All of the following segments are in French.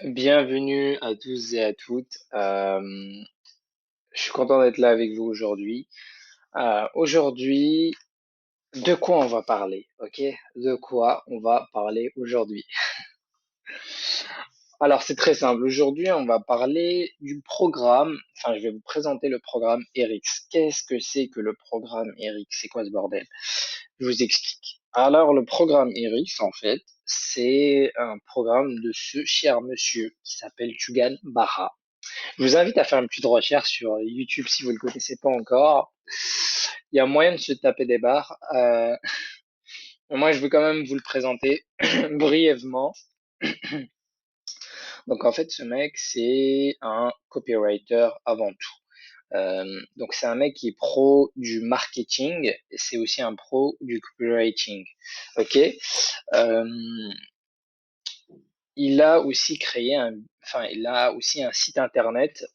Bienvenue à tous et à toutes. Je suis content d'être là avec vous aujourd'hui. Aujourd'hui, de quoi on va parler, ok? De quoi on va parler aujourd'hui? Alors, c'est très simple. Aujourd'hui, on va parler du programme. Enfin, je vais vous présenter le programme ERIX. Qu'est-ce que c'est que le programme ERIX? C'est quoi ce bordel? Je vous explique. Alors, le programme ERIX, en fait, c'est un programme de ce cher monsieur qui s'appelle Tugan Barra. Je vous invite à faire une petite recherche sur YouTube si vous ne le connaissez pas encore. Il y a moyen de se taper des barres. Moi, je veux quand même vous le présenter brièvement. Donc, en fait, ce mec, c'est un copywriter avant tout. Donc, c'est un mec qui est pro du marketing et c'est aussi un pro du copywriting. Ok. Euh, il a aussi un site internet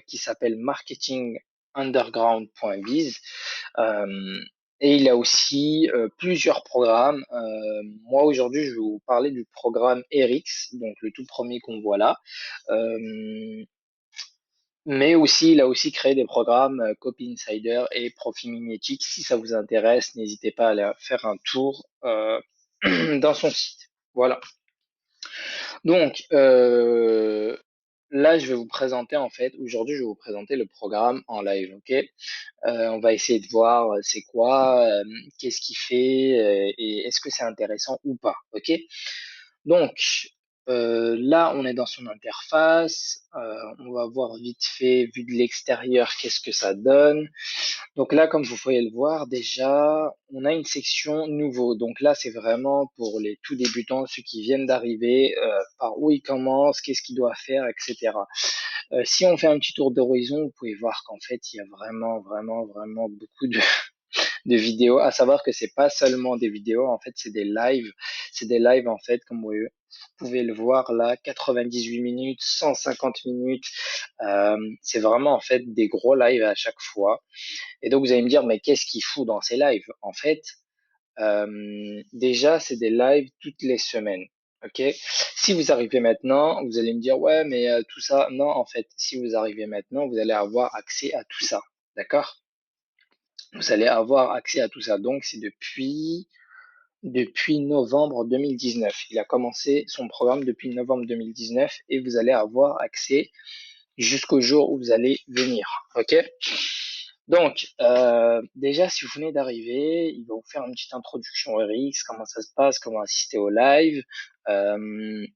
qui s'appelle marketingunderground.biz. Euh, et il a aussi plusieurs programmes. Moi aujourd'hui, je vais vous parler du programme ERIX, donc le tout premier qu'on voit là. Euh, mais aussi, il a aussi créé des programmes Copy Insider et Profit Mimetic. Si ça vous intéresse, n'hésitez pas à aller faire un tour dans son site. Voilà. Donc, là, je vais vous présenter, en fait, aujourd'hui, je vais vous présenter le programme en live, ok? On va essayer de voir c'est quoi, qu'est-ce qu'il fait, et est-ce que c'est intéressant ou pas, ok? Donc, là, on est dans son interface, on va voir vite fait, vu de l'extérieur, qu'est-ce que ça donne. Donc là, comme vous pouvez le voir, déjà, on a une section nouveau. Donc là, c'est vraiment pour les tout débutants, ceux qui viennent d'arriver, par où ils commencent, qu'est-ce qu'ils doivent faire, etc. Si on fait un petit tour d'horizon, vous pouvez voir qu'en fait, il y a vraiment, vraiment, vraiment beaucoup de vidéos. À savoir que c'est pas seulement des vidéos, en fait, c'est des lives. C'est des lives, en fait, comme vous pouvez le voir là, 98 minutes, 150 minutes. C'est vraiment, en fait, des gros lives à chaque fois. Et donc, vous allez me dire, mais qu'est-ce qu'il fout dans ces lives? En fait, déjà, c'est des lives toutes les semaines. Ok? Si vous arrivez maintenant, vous allez me dire, ouais, mais tout ça, non, en fait, si vous arrivez maintenant, vous allez avoir accès à tout ça. D'accord? Vous allez avoir accès à tout ça. Donc, c'est depuis novembre 2019. Il a commencé son programme depuis novembre 2019 et vous allez avoir accès jusqu'au jour où vous allez venir. Ok? Donc, déjà, si vous venez d'arriver, il va vous faire une petite introduction au RX, comment ça se passe, comment assister au live. Euh,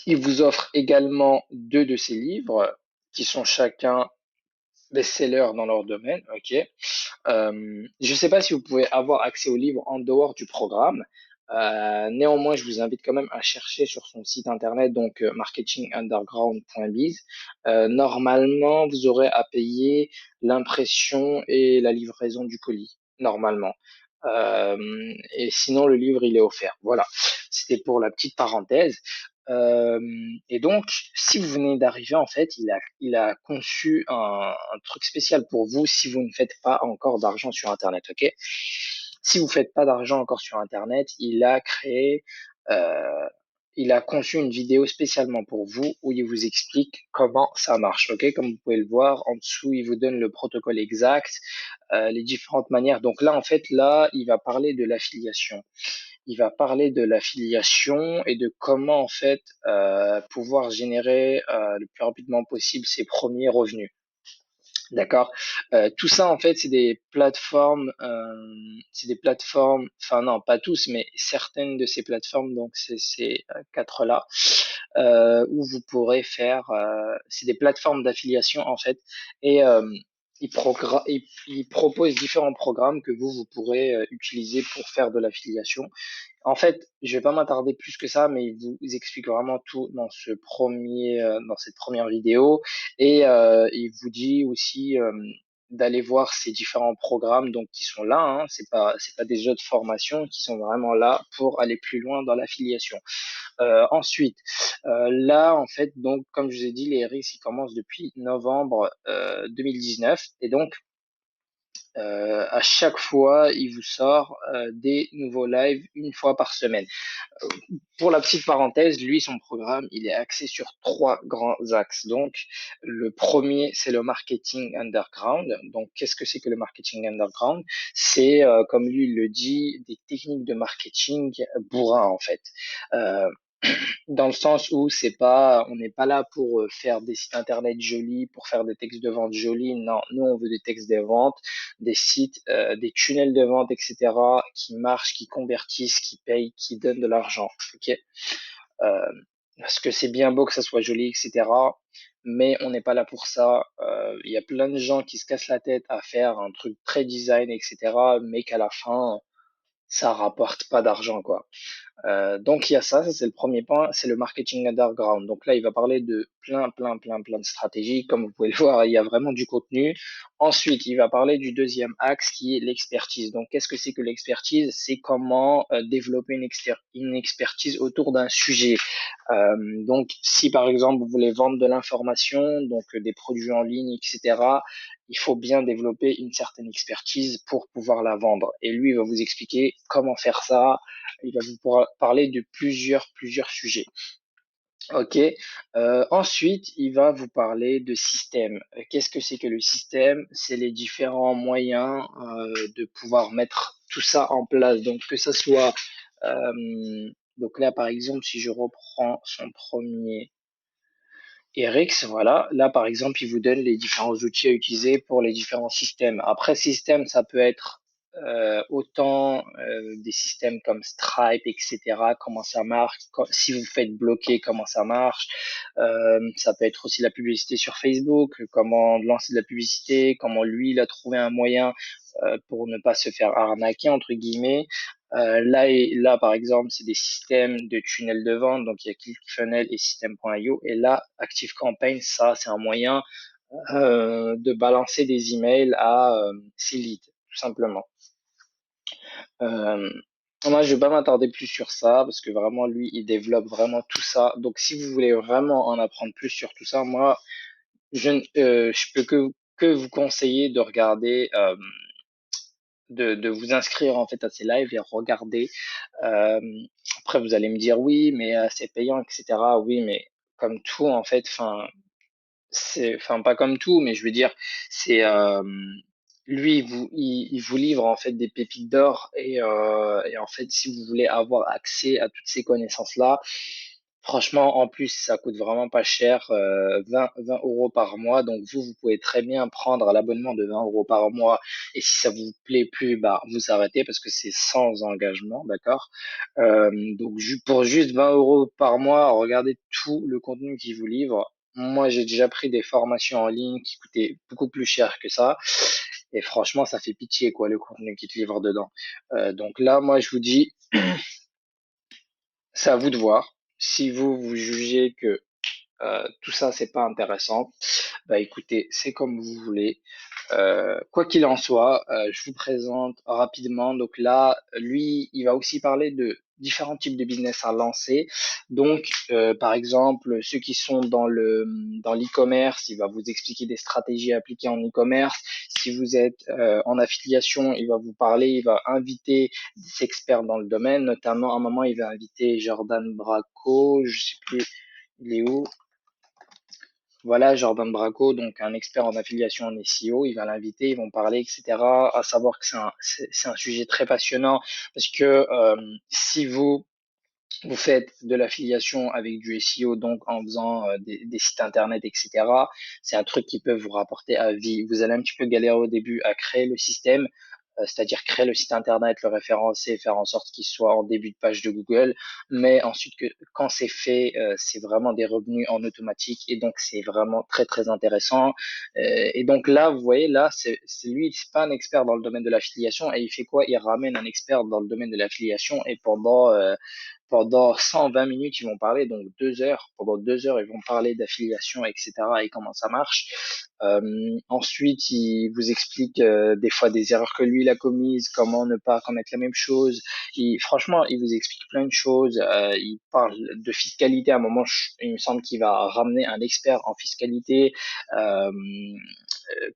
il vous offre également deux de ses livres qui sont chacun best-sellers dans leur domaine. Ok. Je ne sais pas si vous pouvez avoir accès aux livres en dehors du programme. Néanmoins, je vous invite quand même à chercher sur son site internet, donc marketingunderground.biz. Normalement, vous aurez à payer l'impression et la livraison du colis, normalement. Et sinon, le livre, il est offert. Voilà, c'était pour la petite parenthèse. Euh, et donc, si vous venez d'arriver, en fait, il a conçu un truc spécial pour vous si vous ne faites pas encore d'argent sur Internet, ok? Si vous faites pas d'argent encore sur Internet, euh, il a conçu une vidéo spécialement pour vous où il vous explique comment ça marche, ok? Comme vous pouvez le voir, en dessous, il vous donne le protocole exact, les différentes manières. Donc là, en fait, là, il va parler de l'affiliation. Il va parler de l'affiliation et de comment en fait pouvoir générer le plus rapidement possible ses premiers revenus. D'accord. Tout ça en fait c'est des plateformes. Enfin non, pas tous, mais certaines de ces plateformes. Donc c'est ces quatre là où vous pourrez faire. C'est des plateformes d'affiliation en fait et ils proposent différents programmes que vous pourrez utiliser pour faire de l'affiliation. En fait, je vais pas m'attarder plus que ça, mais il vous explique vraiment tout dans dans cette première vidéo, et il vous dit aussi d'aller voir ces différents programmes donc qui sont là. Hein, c'est pas des jeux de formation qui sont vraiment là pour aller plus loin dans l'affiliation. Ensuite, là en fait donc comme je vous ai dit, les RX ils commencent depuis novembre 2019 et donc À chaque fois, il vous sort des nouveaux lives une fois par semaine. Euh, pour la petite parenthèse, lui, son programme, il est axé sur trois grands axes. Donc, le premier, c'est le marketing underground. Donc, qu'est-ce que c'est que le marketing underground? C'est, comme lui il le dit, des techniques de marketing bourrin, en fait. Euh, dans le sens où c'est pas, on n'est pas là pour faire des sites internet jolis, pour faire des textes de vente jolis. Non, nous on veut des textes de vente, des sites, des tunnels de vente, etc. qui marchent, qui convertissent, qui payent, qui donnent de l'argent. Ok. Euh, Parce que c'est bien beau que ça soit joli, etc. Mais on n'est pas là pour ça. Il y a plein de gens qui se cassent la tête à faire un truc très design, etc. Mais qu'à la fin, ça rapporte pas d'argent, quoi. Donc il y a ça c'est le premier point, c'est le marketing underground. Donc là, il va parler de plein de stratégies. Comme vous pouvez le voir, il y a vraiment du contenu. Ensuite, il va parler du deuxième axe qui est l'expertise. Donc qu'est-ce que c'est que l'expertise? C'est comment développer une expertise autour d'un sujet. Donc si par exemple vous voulez vendre de l'information, donc des produits en ligne, etc., il faut bien développer une certaine expertise pour pouvoir la vendre. Et lui, il va vous expliquer comment faire ça. Il va vous parler de plusieurs sujets. Ok. Ensuite, il va vous parler de système. Qu'est-ce que c'est que le système? C'est les différents moyens de pouvoir mettre tout ça en place. Donc, que ça soit, donc là, par exemple, si je reprends son premier Rx, voilà. Là, par exemple, il vous donne les différents outils à utiliser pour les différents systèmes. Après, système, ça peut être autant des systèmes comme Stripe, etc., comment ça marche, si vous faites bloquer, comment ça marche. Ça peut être aussi la publicité sur Facebook, comment lancer de la publicité, comment lui, il a trouvé un moyen pour ne pas se faire arnaquer, entre guillemets. Là, par exemple, c'est des systèmes de tunnels de vente, donc il y a ClickFunnels et System.io. Et là, ActiveCampaign, ça, c'est un moyen de balancer des emails à ses leads, tout simplement. Euh, Moi, je vais pas m'attarder plus sur ça parce que vraiment, lui, il développe vraiment tout ça. Donc, si vous voulez vraiment en apprendre plus sur tout ça, moi, je peux que vous conseiller de regarder, de vous inscrire en fait à ces lives et regarder. Euh, Après, vous allez me dire oui, mais c'est payant, etc. Oui, mais comme tout en fait, enfin pas comme tout, mais je veux dire, c'est lui, il vous livre en fait des pépites d'or et en fait, si vous voulez avoir accès à toutes ces connaissances-là, franchement, en plus, ça coûte vraiment pas cher, 20 euros par mois. Donc vous pouvez très bien prendre l'abonnement de 20 euros par mois et si ça vous plaît plus, bah vous arrêtez parce que c'est sans engagement, d'accord? Donc pour juste 20 euros par mois, regardez tout le contenu qu'il vous livre. Moi, j'ai déjà pris des formations en ligne qui coûtaient beaucoup plus cher que ça. Et franchement, ça fait pitié, quoi, le contenu qui te livre dedans. Donc là, moi, je vous dis, c'est à vous de voir. Si vous jugez que tout ça, c'est pas intéressant, bah écoutez, c'est comme vous voulez. Quoi qu'il en soit, je vous présente rapidement. Donc là, lui, il va aussi parler de différents types de business à lancer. Donc, par exemple, ceux qui sont dans l'e-commerce, il va vous expliquer des stratégies appliquées en e-commerce. Si vous êtes en affiliation, il va vous parler, il va inviter des experts dans le domaine. Notamment, à un moment, il va inviter Jordan Braco, je sais plus, il est où? Voilà, Jordan Braco, donc un expert en affiliation en SEO, il va l'inviter, ils vont parler, etc. À savoir que c'est un sujet très passionnant parce que si vous faites de l'affiliation avec du SEO, donc en faisant des sites internet, etc., c'est un truc qui peut vous rapporter à vie. Vous allez un petit peu galérer au début à créer le système, c'est-à-dire créer le site internet, le référencer, faire en sorte qu'il soit en début de page de Google. Mais ensuite, quand c'est fait, c'est vraiment des revenus en automatique et donc c'est vraiment très intéressant. Et donc là, vous voyez, là, c'est lui, c'est pas un expert dans le domaine de l'affiliation et il fait quoi? Il ramène un expert dans le domaine de l'affiliation et pendant 120 minutes, ils vont parler, donc 2 heures. Pendant 2 heures, ils vont parler d'affiliation, etc. et comment ça marche. Ensuite, il vous explique des fois des erreurs que lui il a commises, comment ne pas commettre la même chose. Franchement, il vous explique plein de choses. Il parle de fiscalité. À un moment, il me semble qu'il va ramener un expert en fiscalité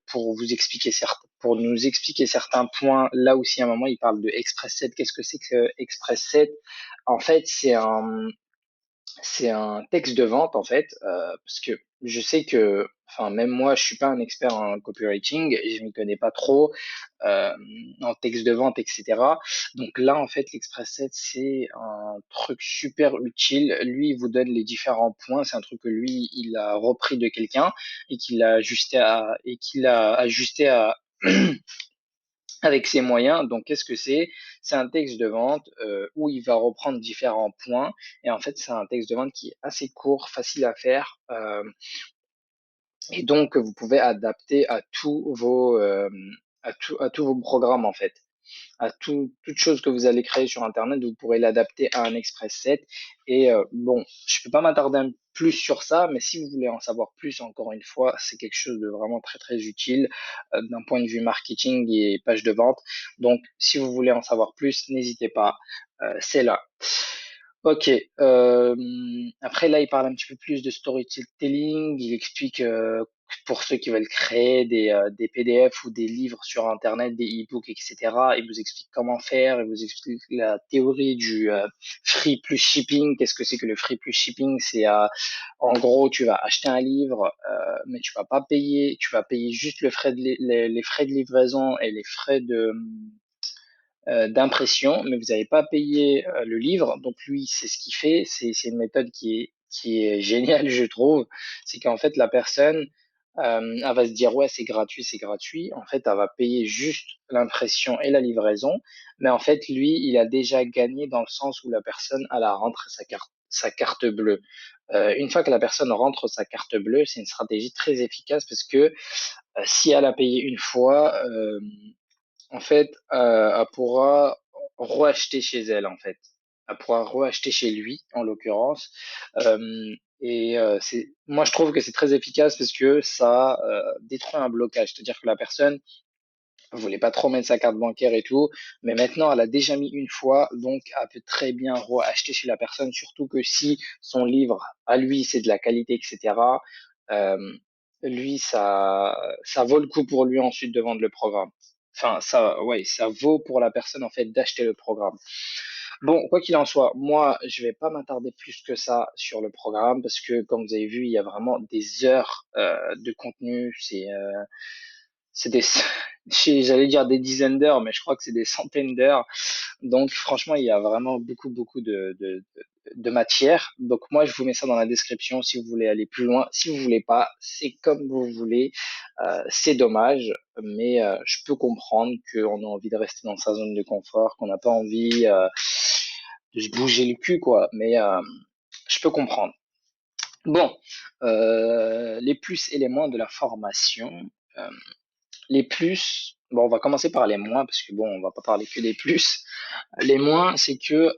pour vous expliquer pour nous expliquer certains points. Là aussi, à un moment, il parle de Express 7. Qu'est-ce que c'est que Express 7? En fait, c'est un texte de vente en fait, parce que je sais que, enfin même moi, je suis pas un expert en copywriting et je m'y connais pas trop euh, en texte de vente, etc. Donc là, en fait, l'Express 7, c'est un truc super utile. Lui, il vous donne les différents points. C'est un truc que lui, il a repris de quelqu'un et qu'il a ajusté à avec ses moyens. Donc, qu'est-ce que c'est? C'est un texte de vente où il va reprendre différents points. Et en fait, c'est un texte de vente qui est assez court, facile à faire. Et donc, vous pouvez adapter à tous vos programmes, en fait, toute chose que vous allez créer sur Internet, vous pourrez l'adapter à un Express 7. Et bon, je peux pas m'attarder plus sur ça, mais si vous voulez en savoir plus, encore une fois, c'est quelque chose de vraiment très très utile d'un point de vue marketing et page de vente. Donc, si vous voulez en savoir plus, n'hésitez pas, c'est là. Ok. Après, là, il parle un petit peu plus de storytelling. Il explique pour ceux qui veulent créer des PDF ou des livres sur Internet, des e-books, etc. Il vous explique comment faire. Il vous explique la théorie du free plus shipping. Qu'est-ce que c'est que le free plus shipping? C'est en gros, tu vas acheter un livre, mais tu vas pas payer. Tu vas payer juste les frais de livraison et les frais d'impression, mais vous n'avez pas payé le livre. Donc lui, c'est ce qu'il fait. C'est une méthode qui est géniale, je trouve. C'est qu'en fait, la personne, elle va se dire, ouais, c'est gratuit, c'est gratuit. En fait, elle va payer juste l'impression et la livraison. Mais en fait, lui, il a déjà gagné dans le sens où la personne, elle a rentré sa carte bleue. Une fois que la personne rentre sa carte bleue, c'est une stratégie très efficace parce que si elle a payé une fois, en fait, elle pourra reacheter chez elle, en fait. Elle pourra reacheter chez lui, en l'occurrence. Et moi, je trouve que c'est très efficace parce que ça détruit un blocage. C'est-à-dire que la personne voulait pas trop mettre sa carte bancaire et tout, mais maintenant, elle a déjà mis une fois, donc elle peut très bien reacheter chez la personne, surtout que si son livre, à lui, c'est de la qualité, etc., euh, lui, ça vaut le coup pour lui ensuite de vendre le programme. Enfin, ça, ouais, ça vaut pour la personne, en fait, d'acheter le programme. Bon, quoi qu'il en soit, moi, je vais pas m'attarder plus que ça sur le programme parce que, comme vous avez vu, il y a vraiment des heures de contenu. C'est des, j'allais dire des dizaines d'heures, mais je crois que c'est des centaines d'heures. Donc, franchement, il y a vraiment beaucoup, beaucoup de matière. Donc, moi, je vous mets ça dans la description si vous voulez aller plus loin. Si vous voulez pas, c'est comme vous voulez. C'est dommage, mais je peux comprendre qu'on a envie de rester dans sa zone de confort, qu'on n'a pas envie de se bouger le cul, quoi. Mais je peux comprendre. Bon, les plus et les moins de la formation. Euh, les plus, bon, on va commencer par les moins parce que bon, on va pas parler que des plus. Les moins, c'est que,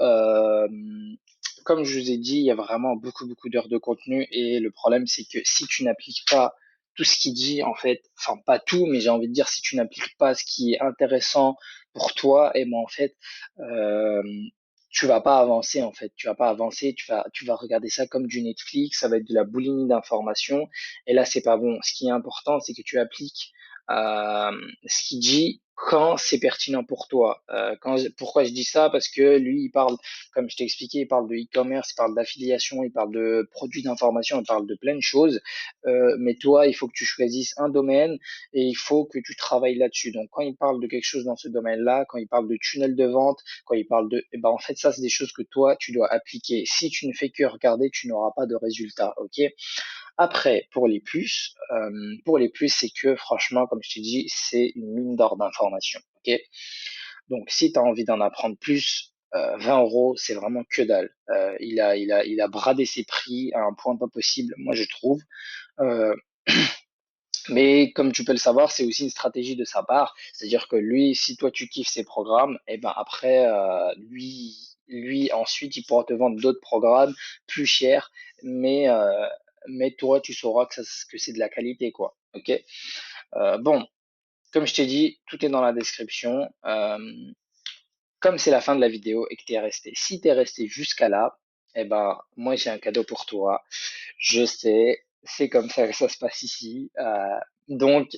comme je vous ai dit, il y a vraiment beaucoup, beaucoup d'heures de contenu et le problème, c'est que si tu n'appliques pas tout ce qu'il dit, en fait, enfin pas tout, mais j'ai envie de dire si tu n'appliques pas ce qui est intéressant pour toi, et ben en fait, euh, tu vas pas avancer en fait, tu vas pas avancer, tu vas regarder ça comme du Netflix, ça va être de la boulimie d'informations et là c'est pas bon. Ce qui est important, c'est que tu appliques euh, ce qu'il dit quand c'est pertinent pour toi. Pourquoi je dis ça? Parce que lui, il parle, comme je t'ai expliqué, il parle de e-commerce, il parle d'affiliation, il parle de produits d'information, il parle de plein de choses. Mais toi, il faut que tu choisisses un domaine et il faut que tu travailles là-dessus. Donc, quand il parle de quelque chose dans ce domaine-là, quand il parle de tunnel de vente, quand il parle de, eh ben, en fait, ça, c'est des choses que toi, tu dois appliquer. Si tu ne fais que regarder, tu n'auras pas de résultat, ok? Après, pour les plus, c'est que franchement, comme je t'ai dit, c'est une mine d'or d'informations. Ok. Donc, si tu as envie d'en apprendre plus, 20 euros, c'est vraiment que dalle. Il a bradé ses prix à un point pas possible, moi je trouve. Euh, mais comme tu peux le savoir, c'est aussi une stratégie de sa part. C'est-à-dire que lui, si toi tu kiffes ses programmes, et ben après, lui ensuite, il pourra te vendre d'autres programmes plus chers, mais mais toi, tu sauras que c'est de la qualité, quoi. Ok. Bon, comme je t'ai dit, tout est dans la description. Comme c'est la fin de la vidéo et que t'es resté, si t'es resté jusqu'à là, eh ben moi j'ai un cadeau pour toi. Je sais, c'est comme ça que ça se passe ici. Donc,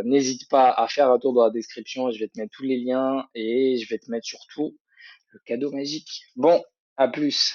n'hésite pas à faire un tour dans la description. Je vais te mettre tous les liens et je vais te mettre surtout le cadeau magique. Bon, à plus.